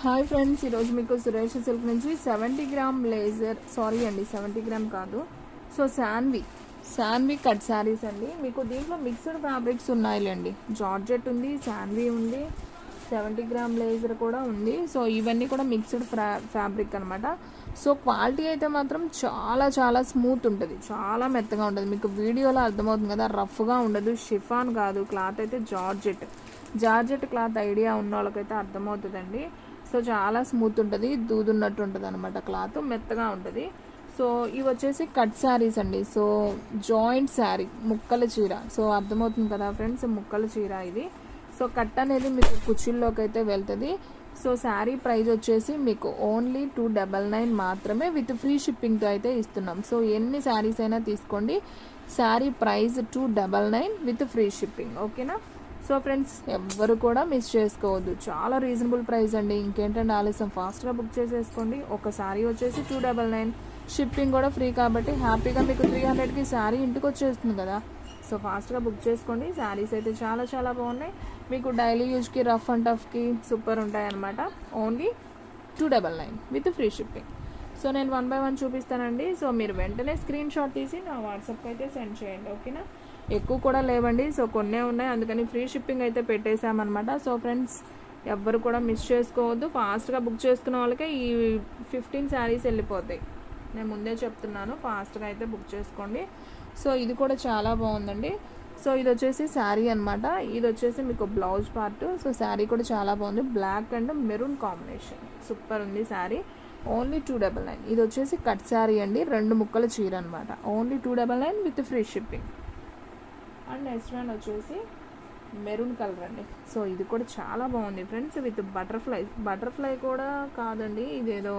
Hi friends, ఈరోజు మీకు Suresh silk నుంచి 70 గ్రామ్ లేజర్, సారీ అండి 70 గ్రామ్ కాదు, సో శాన్వి కట్ శారీస్ అండి. మీకు దీంట్లో మిక్స్డ్ ఫ్యాబ్రిక్స్ ఉన్నాయిలేండి. జార్జెట్ ఉంది, శాన్వి ఉంది, 70 గ్రామ్ లేజర్ కూడా ఉంది. సో ఇవన్నీ కూడా మిక్స్డ్ ఫ్యాబ్రిక్ అనమాట. సో క్వాలిటీ అయితే మాత్రం చాలా చాలా స్మూత్ ఉంటుంది, చాలా మెత్తగా ఉంటుంది. మీకు వీడియోలో అర్థమవుతుంది కదా, రఫ్గా ఉండదు, షిఫాన్ కాదు. క్లాత్ అయితే జార్జెట్ క్లాత్ ఐడియా ఉన్న వాళ్ళకైతే అర్థమవుతుందండి. సో చాలా స్మూత్ ఉంటుంది, దూదున్నట్టు ఉంటుంది అనమాట. క్లాత్ మెత్తగా ఉంటుంది. సో ఇవి వచ్చేసి కట్ శారీస్ అండి. సో జాయింట్ శారీ, ముక్కల చీర. సో అర్థమవుతుంది కదా ఫ్రెండ్స్, ముక్కల చీర ఇది. సో కట్ అనేది మీకు కుచ్చిల్లోకి అయితే వెళ్తుంది. సో శారీ ప్రైస్ వచ్చేసి మీకు ఓన్లీ 299 మాత్రమే, విత్ ఫ్రీ షిప్పింగ్తో అయితే ఇస్తున్నాం. సో ఎన్ని శారీస్ అయినా తీసుకోండి, sari price 299 with free shipping. ఓకేనా? సో ఫ్రెండ్స్, ఎవ్వరు కూడా మిస్ చేసుకోవద్దు, చాలా రీజనబుల్ ప్రైస్ అండి. ఇంకేంటంటే ఆలస్యం, ఫాస్ట్గా బుక్ చేసేసుకోండి. ఒక శారీ వచ్చేసి 299, షిప్పింగ్ కూడా ఫ్రీ కాబట్టి హ్యాపీగా మీకు 300కి శారీ ఇంటికి వచ్చేస్తుంది కదా. సో ఫాస్ట్గా బుక్ చేసుకోండి. శారీస్ అయితే చాలా చాలా బాగున్నాయి. మీకు డైలీ యూజ్కి, రఫ్ అండ్ టఫ్కి సూపర్ ఉంటాయి అన్నమాట. Only 299 with free shipping. So నేను 1 by 1 చూపిస్తానండి. సో మీరు వెంటనే స్క్రీన్ షాట్ తీసి నా వాట్సాప్కి అయితే సెండ్ చేయండి. ఓకేనా? ఎక్కువ కూడా లేవండి, సో కొన్నే ఉన్నాయి, అందుకని ఫ్రీ షిప్పింగ్ అయితే పెట్టేశామన్నమాట. సో ఫ్రెండ్స్, ఎవ్వరు కూడా మిస్ చేసుకోవద్దు. ఫాస్ట్గా బుక్ చేసుకున్న వాళ్ళకే ఈ 15 శారీస్ వెళ్ళిపోతాయి. నేను ముందే చెప్తున్నాను, ఫాస్ట్గా అయితే బుక్ చేసుకోండి. సో ఇది కూడా చాలా బాగుందండి. సో ఇది వచ్చేసి శారీ అనమాట. ఇది వచ్చేసి మీకు బ్లౌజ్ పార్ట్. సో శారీ కూడా చాలా బాగుంది, black and maroon combination, super ఉంది శారీ. ఓన్లీ 299. ఇది వచ్చేసి కట్ శారీ అండి, 2 ముక్కల చీర అనమాట. Only 299 with free shipping. And next one వచ్చేసి మెరూన్ కలర్ అండి. సో ఇది కూడా చాలా బాగుంది ఫ్రెండ్స్, విత్ బటర్ఫ్లై కూడా కాదండి, ఇదేదో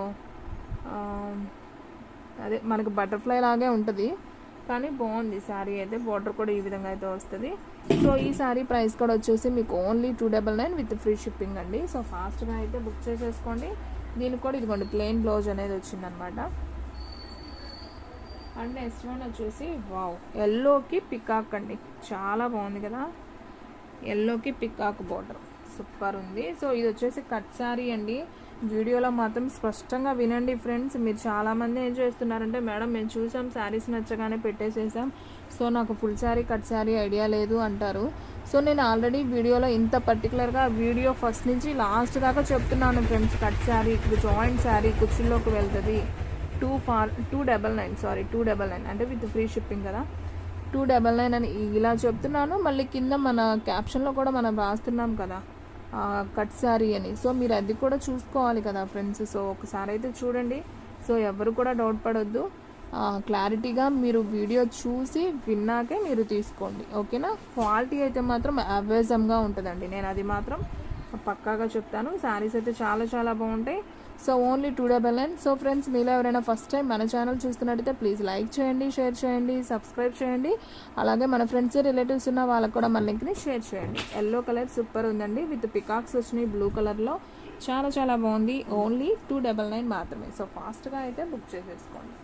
అదే మనకు బటర్ఫ్లై లాగే ఉంటుంది, కానీ బాగుంది శారీ అయితే. బార్డర్ కూడా ఈ విధంగా అయితే వస్తుంది. సో ఈ శారీ ప్రైస్ కూడా వచ్చేసి మీకు ఓన్లీ 299 విత్ ఫ్రీ షిప్పింగ్ అండి. సో ఫాస్ట్గా అయితే బుక్ చేసేసుకోండి. దీనికి కూడా ఇదిగోండి ప్లెయిన్ బ్లౌజ్ అనేది వచ్చిందనమాట. అండ్ నెక్స్ట్ వన్ వచ్చేసి వావ్, ఎల్లోకి పికాక్ అండి, చాలా బాగుంది కదా, ఎల్లోకి పికాక్ బార్డర్, సూపర్ ఉంది. సో ఇది వచ్చేసి కట్ శారీ అండి. వీడియోలో మాత్రం స్పష్టంగా వినండి ఫ్రెండ్స్. మీరు చాలామంది ఏం చేస్తున్నారంటే, మేడం మేము చూసాం, శారీస్ నచ్చగానే పెట్టేసేసాం, సో నాకు full sari cut sari idea లేదు అంటారు. సో నేను ఆల్రెడీ వీడియోలో ఇంత పర్టికులర్గా వీడియో ఫస్ట్ నుంచి లాస్ట్ దాకా చెప్తున్నాను ఫ్రెండ్స్. కట్ శారీ, ఇప్పుడు జాయింట్ శారీ కుర్చీలోకి వెళ్తుంది, 299 అంటే విత్ ఫ్రీ షిప్పింగ్ కదా, 299 అని ఇలా చెప్తున్నాను. మళ్ళీ కింద మన క్యాప్షన్లో కూడా మనం రాస్తున్నాం కదా కట్ శారీ అని. సో మీరు అది కూడా చూసుకోవాలి కదా ఫ్రెండ్స్. సో ఒకసారి అయితే చూడండి. సో ఎవరు కూడా డౌట్ పడొద్దు, క్లారిటీగా మీరు వీడియో చూసి విన్నాకే మీరు తీసుకోండి. ఓకేనా? క్వాలిటీ అయితే మాత్రం అవేజంగా ఉంటుందండి, నేను అది మాత్రం పక్కాగా చెప్తాను. శారీస్ అయితే చాలా చాలా బాగుంటాయి. So only 299. సో ఫ్రెండ్స్, మీలో ఎవరైనా ఫస్ట్ టైం మన ఛానల్ చూస్తున్నట్టయితే ప్లీజ్ లైక్ చేయండి, షేర్ చేయండి, సబ్స్క్రైబ్ చేయండి. అలాగే మన ఫ్రెండ్స్, రిలేటివ్స్ ఉన్న వాళ్ళకు కూడా మన లింక్ని షేర్ చేయండి. ఎల్లో కలర్ సూపర్ ఉందండి, విత్ పికాక్స్ వచ్చినాయి బ్లూ కలర్లో, చాలా చాలా బాగుంది. ఓన్లీ 299 మాత్రమే. సో ఫాస్ట్గా అయితే బుక్ చేసేసుకోండి.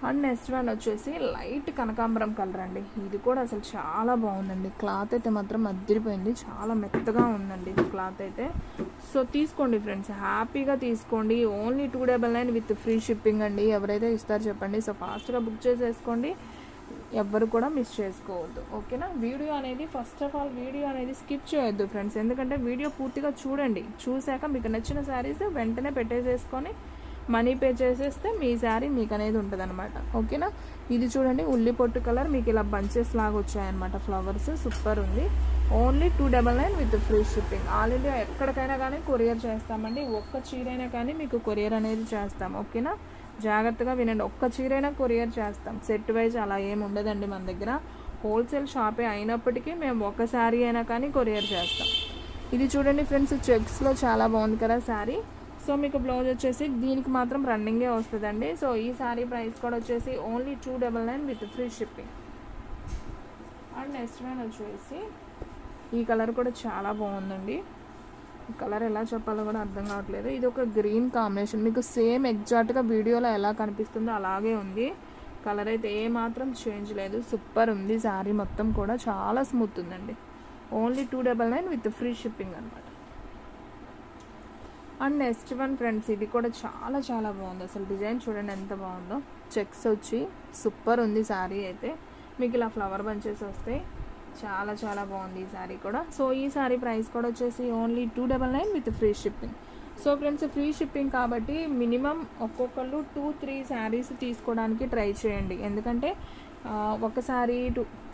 అండ్ నెక్స్ట్ వన్ వచ్చేసి లైట్ కనకాంబరం కలర్ అండి. ఇది కూడా అసలు చాలా బాగుందండి. క్లాత్ అయితే మాత్రం అదిరిపోయింది, చాలా మెత్తగా ఉందండి క్లాత్ అయితే. సో తీసుకోండి ఫ్రెండ్స్, హ్యాపీగా తీసుకోండి. ఓన్లీ 299 విత్ ఫ్రీ షిప్పింగ్ అండి. ఎవరైతే ఇస్తారో చెప్పండి. సో ఫాస్ట్గా బుక్ చేసేసుకోండి, ఎవ్వరు కూడా మిస్ చేసుకోవద్దు. ఓకేనా? వీడియో అనేది ఫస్ట్ ఆఫ్ ఆల్ వీడియో అనేది స్కిప్ చేయొద్దు ఫ్రెండ్స్, ఎందుకంటే వీడియో పూర్తిగా చూడండి. చూశాక మీకు నచ్చిన శారీస్ వెంటనే పెట్టేసేసుకొని మనీ పే చేసేస్తే మీ శారీ మీకు అనేది ఉంటుంది అనమాట. ఓకేనా? ఇది చూడండి, ఉల్లి పొట్టు కలర్, మీకు ఇలా బంచెస్ లాగా వచ్చాయన్నమాట, ఫ్లవర్స్, సూపర్ ఉంది. Only 299 with free shipping. All India ఎక్కడికైనా కానీ కొరియర్ చేస్తామండి. ఒక్క చీరైనా కానీ మీకు కొరియర్ అనేది చేస్తాం. ఓకేనా? జాగ్రత్తగా వినండి, ఒక్క చీరైనా కొరియర్ చేస్తాం. సెట్ వైజ్ అలా ఏమి ఉండదండి మన దగ్గర. హోల్సేల్ షాపే అయినప్పటికీ మేము ఒక శారీ అయినా కానీ కొరియర్ చేస్తాం. ఇది చూడండి ఫ్రెండ్స్, చెక్స్లో చాలా బాగుంది కదా శారీ. సో మీకు బ్లౌజ్ వచ్చేసి దీనికి మాత్రం రన్నింగే వస్తుందండి. సో ఈ శారీ ప్రైస్ కూడా వచ్చేసి only 299 with free shipping. And next one వచ్చేసి ఈ కలర్ కూడా చాలా బాగుందండి. ఈ కలర్ ఎలా చెప్పాలో కూడా అర్థం కావట్లేదు. ఇది ఒక గ్రీన్ కాంబినేషన్, మీకు సేమ్ ఎగ్జాక్ట్గా వీడియోలో ఎలా కనిపిస్తుందో అలాగే ఉంది. కలర్ అయితే ఏ మాత్రం చేంజ్ లేదు, సూపర్ ఉంది శారీ మొత్తం కూడా, చాలా స్మూత్ ఉందండి. ఓన్లీ 299 విత్ ఫ్రీ షిప్పింగ్ అనమాట. అండ్ నెక్స్ట్ వన్ ఫ్రెండ్స్, ఇది కూడా చాలా చాలా బాగుంది. అసలు డిజైన్ చూడండి ఎంత బాగుందో, చెక్స్ వచ్చి సూపర్ ఉంది శారీ అయితే. మీకు ఇలా ఫ్లవర్ బంచెస్ వస్తాయి, చాలా చాలా బాగుంది ఈ శారీ కూడా. సో ఈ శారీ ప్రైస్ కూడా వచ్చేసి only 299 with free shipping. So friends, free shipping కాబట్టి మినిమం ఒక్కొక్కళ్ళు 2-3 శారీస్ తీసుకోవడానికి ట్రై చేయండి. ఎందుకంటే ఒకసారి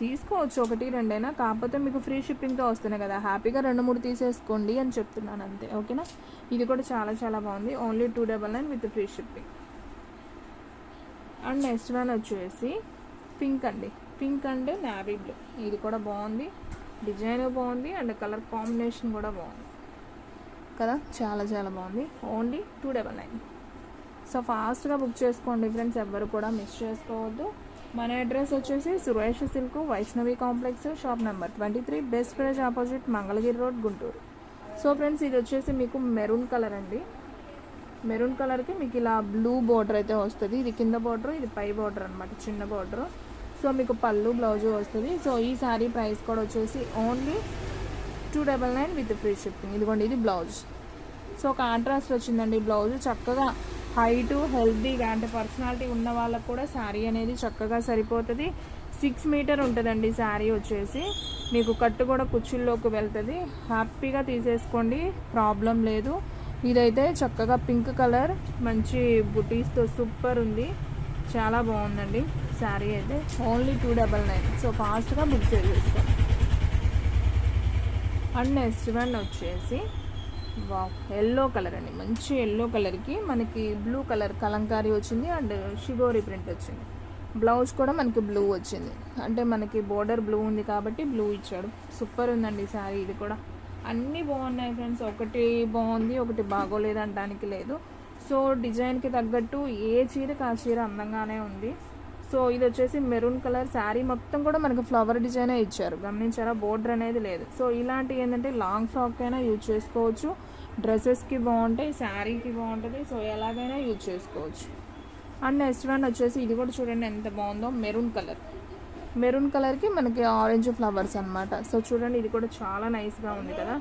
తీసుకోవచ్చు, 1-2 కాకపోతే మీకు ఫ్రీ షిప్పింగ్తో వస్తున్నాయి కదా, హ్యాపీగా 2-3 తీసేసుకోండి అని చెప్తున్నాను అంతే, ఓకేనా. ఇది కూడా చాలా చాలా బాగుంది, only 299 with free shipping. And next one వచ్చేసి పింక్ అండి, పింక్ అండ్ నావీ బ్లూ. ఇది కూడా బాగుంది, డిజైన్ బాగుంది అండ్ కలర్ కాంబినేషన్ కూడా బాగుంది కదా, చాలా చాలా బాగుంది. ఓన్లీ 299. సో ఫాస్ట్గా బుక్ చేసుకోండి ఫ్రెండ్స్, ఎవ్వరు కూడా మిస్ చేసుకోవద్దు. మన అడ్రస్ వచ్చేసి Suresh silk, Vaishnavi complex, shop number 23, best praise opposite, Mangalagiri road, Guntur. So friends, ఇది వచ్చేసి మీకు మెరూన్ కలర్ అండి. మెరూన్ కలర్కి మీకు ఇలా బ్లూ బోర్డర్ అయితే వస్తుంది. ఇది కింద బోర్డర్, ఇది పై బోర్డర్ అనమాట, చిన్న బోర్డర్. సో మీకు పళ్ళు బ్లౌజు వస్తుంది. సో ఈ శారీ ప్రైస్ కూడా వచ్చేసి ఓన్లీ 299 విత్ ఫ్రీ షిప్పింగ్. ఇదిగోండి, ఇది బ్లౌజ్. సో కాంట్రాస్ట్ వచ్చిందండి బ్లౌజ్, చక్కగా హైటు హెల్తీగా అంటే పర్సనాలిటీ ఉన్న వాళ్ళకు కూడా శారీ అనేది చక్కగా సరిపోతుంది. 6 మీటర్ ఉంటుందండి శారీ వచ్చేసి, మీకు కట్టు కూడా కుచ్చుల్లోకి వెళ్తుంది. హ్యాపీగా తీసేసుకోండి, ప్రాబ్లం లేదు. ఇదైతే చక్కగా పింక్ కలర్ మంచి బుటీస్తో సూపర్ ఉంది, చాలా బాగుందండి శారీ అయితే. ఓన్లీ 299. సో ఫాస్ట్గా బుక్ చేసేసుకోండి. అండ్ నెక్స్ట్ వన్ వచ్చేసి ఎల్లో కలర్ అండి, మంచి ఎల్లో కలర్కి మనకి బ్లూ కలర్ కలంకారీ వచ్చింది అండ్ షిగోరి ప్రింట్ వచ్చింది. బ్లౌజ్ కూడా మనకి బ్లూ వచ్చింది, అంటే మనకి బోర్డర్ బ్లూ ఉంది కాబట్టి బ్లూ ఇచ్చాడు. సూపర్ ఉందండి శారీ. ఇది కూడా అన్నీ బాగున్నాయి ఫ్రెండ్స్, ఒకటి బాగుంది ఒకటి బాగోలేదు అనడానికి లేదు. సో డిజైన్కి తగ్గట్టు ఏ చీరకు ఆ చీర అందంగానే ఉంది. సో ఇది వచ్చేసి మెరూన్ కలర్ శారీ మొత్తం కూడా మనకు ఫ్లవర్ డిజైనే ఇచ్చారు, గమనించారా, బోర్డర్ అనేది లేదు. సో ఇలాంటివి ఏంటంటే లాంగ్ ఫ్రాక్ అయినా యూజ్ చేసుకోవచ్చు, డ్రెస్సెస్కి బాగుంటాయి, శారీకి బాగుంటుంది. సో ఎలాగైనా యూజ్ చేసుకోవచ్చు. అండ్ నెక్స్ట్ వన్ వచ్చేసి ఇది కూడా చూడండి ఎంత బాగుందో, మెరూన్ కలర్. మెరూన్ కలర్కి మనకి ఆరెంజ్ ఫ్లవర్స్ అనమాట. సో చూడండి, ఇది కూడా చాలా నైస్గా ఉంది కదా.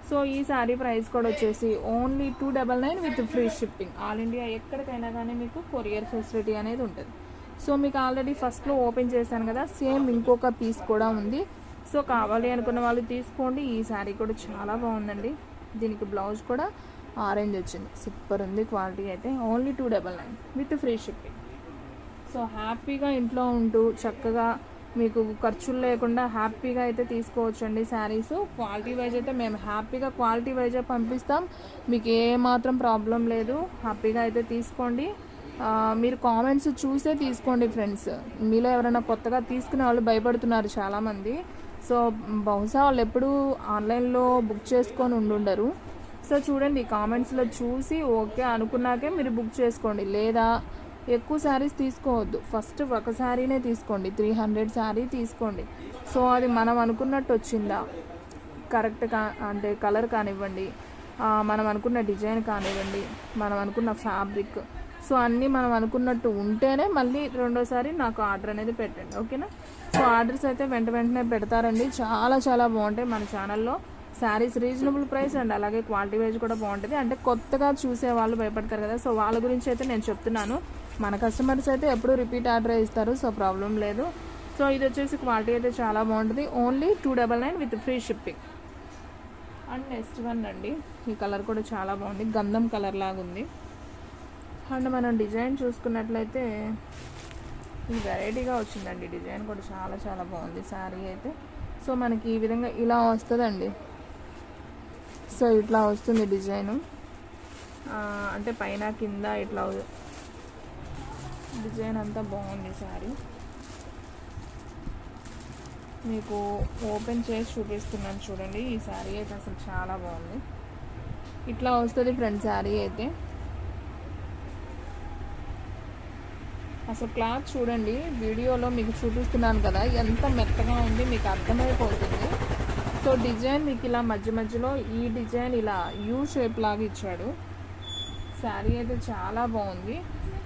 సో ఈ శారీ ప్రైస్ కూడా వచ్చేసి only 299 with free shipping. All India ఎక్కడికైనా కానీ మీకు కొరియర్ ఫెసిలిటీ అనేది ఉంటుంది. సో మీకు ఆల్రెడీ ఫస్ట్లో ఓపెన్ చేశాను కదా, సేమ్ ఇంకొక పీస్ కూడా ఉంది. సో కావాలి అనుకున్న వాళ్ళు తీసుకోండి. ఈ శారీ కూడా చాలా బాగుందండి, దీనికి బ్లౌజ్ కూడా ఆరెంజ్ వచ్చింది, సూపర్ ఉంది క్వాలిటీ అయితే. Only 299 with free shipping. So హ్యాపీగా ఇంట్లో ఉంటూ చక్కగా మీకు ఖర్చులు లేకుండా హ్యాపీగా అయితే తీసుకోవచ్చండి శారీస్. క్వాలిటీ వైజ్ అయితే మేము హ్యాపీగా క్వాలిటీ వైజే పంపిస్తాం, మీకు ఏ మాత్రం ప్రాబ్లం లేదు. హ్యాపీగా అయితే తీసుకోండి. మీరు కామెంట్స్ చూసే తీసుకోండి ఫ్రెండ్స్. మీలో ఎవరైనా కొత్తగా తీసుకునే వాళ్ళు భయపడుతున్నారు చాలామంది. సో బహుశా వాళ్ళు ఎప్పుడూ ఆన్లైన్లో బుక్ చేసుకొని ఉండుండరు. సో చూడండి, కామెంట్స్లో చూసి ఓకే అనుకున్నాకే మీరు బుక్ చేసుకోండి, లేదా ఎక్కువ శారీస్ తీసుకోవద్దు. ఫస్ట్ ఒక శారీనే తీసుకోండి, 300 శారీ తీసుకోండి. సో అది మనం అనుకున్నట్టు వచ్చిందా, కరెక్ట్గా అంటే కలర్ కానివ్వండి, మనం అనుకున్న డిజైన్ కానివ్వండి, మనం అనుకున్న ఫ్యాబ్రిక్, సో అన్నీ మనం అనుకున్నట్టు ఉంటేనే మళ్ళీ రెండోసారి నాకు ఆర్డర్ అనేది పెట్టండి, ఓకేనా. సో ఆర్డర్స్ అయితే వెంటనే పెడతారండి, చాలా చాలా బాగుంటాయి. మన ఛానల్లో శారీస్ రీజనబుల్ ప్రైస్ అండ్ అలాగే క్వాలిటీ వైజ్ కూడా బాగుంటుంది. అంటే కొత్తగా చూసే వాళ్ళు భయపడతారు కదా, సో వాళ్ళ గురించి అయితే నేను చెప్తున్నాను. మన కస్టమర్స్ అయితే ఎప్పుడూ రిపీట్ ఆర్డర్ ఇస్తారు, సో ప్రాబ్లం లేదు. సో ఇది వచ్చేసి క్వాలిటీ అయితే చాలా బాగుంటుంది, only 299 with free shipping. And next one అండి, ఈ కలర్ కూడా చాలా బాగుంది, గంధం కలర్ లాగా ఉంది. అండ్ మనం డిజైన్ చూసుకున్నట్లయితే ఈ వెరైటీగా వచ్చిందండి, డిజైన్ కూడా చాలా చాలా బాగుంది శారీ అయితే. సో మనకి ఈ విధంగా ఇలా వస్తుందండి. సో ఇట్లా వస్తుంది డిజైను, అంటే పైన కింద ఇట్లా డిజైన్ అంతా బాగుంది శారీ. మీకు ఓపెన్ చేసి చూపిస్తున్నాను చూడండి. ఈ శారీ అయితే అసలు చాలా బాగుంది, ఇట్లా వస్తుంది ఫ్రెండ్ శారీ అయితే. అసలు క్లాత్ చూడండి, వీడియోలో మీకు చూపిస్తున్నాను కదా ఎంత మెత్తగా ఉంది, మీకు అర్థమైపోతుంది. సో డిజైన్ మీకు ఇలా మధ్య మధ్యలో ఈ డిజైన్ ఇలా యూ షేప్ లాగా ఇచ్చాడు. శారీ అయితే చాలా బాగుంది.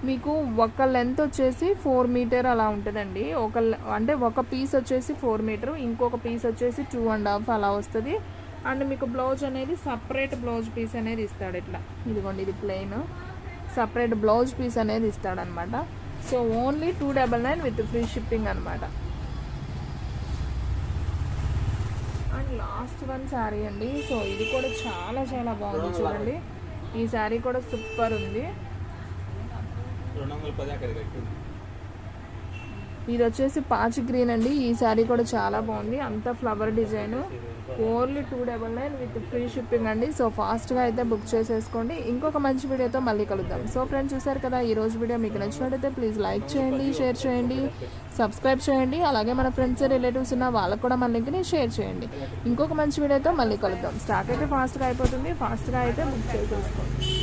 మీకు ఒక లెంత్ వచ్చేసి 4 మీటర్ అలా ఉంటుందండి. అంటే ఒక పీస్ వచ్చేసి 4 మీటర్, ఇంకొక పీస్ వచ్చేసి 2.5 అలా వస్తుంది. అండ్ మీకు బ్లౌజ్ అనేది సపరేట్ బ్లౌజ్ పీస్ అనేది ఇస్తాడు. ఇట్లా ఇదిగోండి, ఇది ప్లెయిన్, సపరేట్ బ్లౌజ్ పీస్ అనేది ఇస్తాడనమాట. So only 299 with free shipping అనమాట. అండ్ లాస్ట్ వన్ శారీ అండి. సో ఇది కూడా చాలా చాలా బాగుంది చూడండి. ఈ శారీ కూడా సూపర్ ఉంది. ఇది వచ్చేసి పాచి గ్రీన్ అండి. ఈ శారీ కూడా చాలా బాగుంది, అంత flower design. Only 299 with free shipping అండి. సో ఫాస్ట్గా అయితే బుక్ చేసేసుకోండి. ఇంకొక మంచి వీడియోతో మళ్ళీ కలుద్దాం. సో ఫ్రెండ్స్, చూసారు కదా ఈ రోజు వీడియో. మీకు నచ్చినట్టయితే ప్లీజ్ లైక్ చేయండి, షేర్ చేయండి, సబ్స్క్రైబ్ చేయండి. అలాగే మన ఫ్రెండ్స్ రిలేటివ్స్ ఉన్న వాళ్ళకు కూడా మన లింక్ని షేర్ చేయండి. ఇంకొక మంచి వీడియోతో మళ్ళీ కలుద్దాం. స్టాక్ అయితే ఫాస్ట్గా అయిపోతుంది, ఫాస్ట్గా అయితే బుక్ చేసేసుకోండి.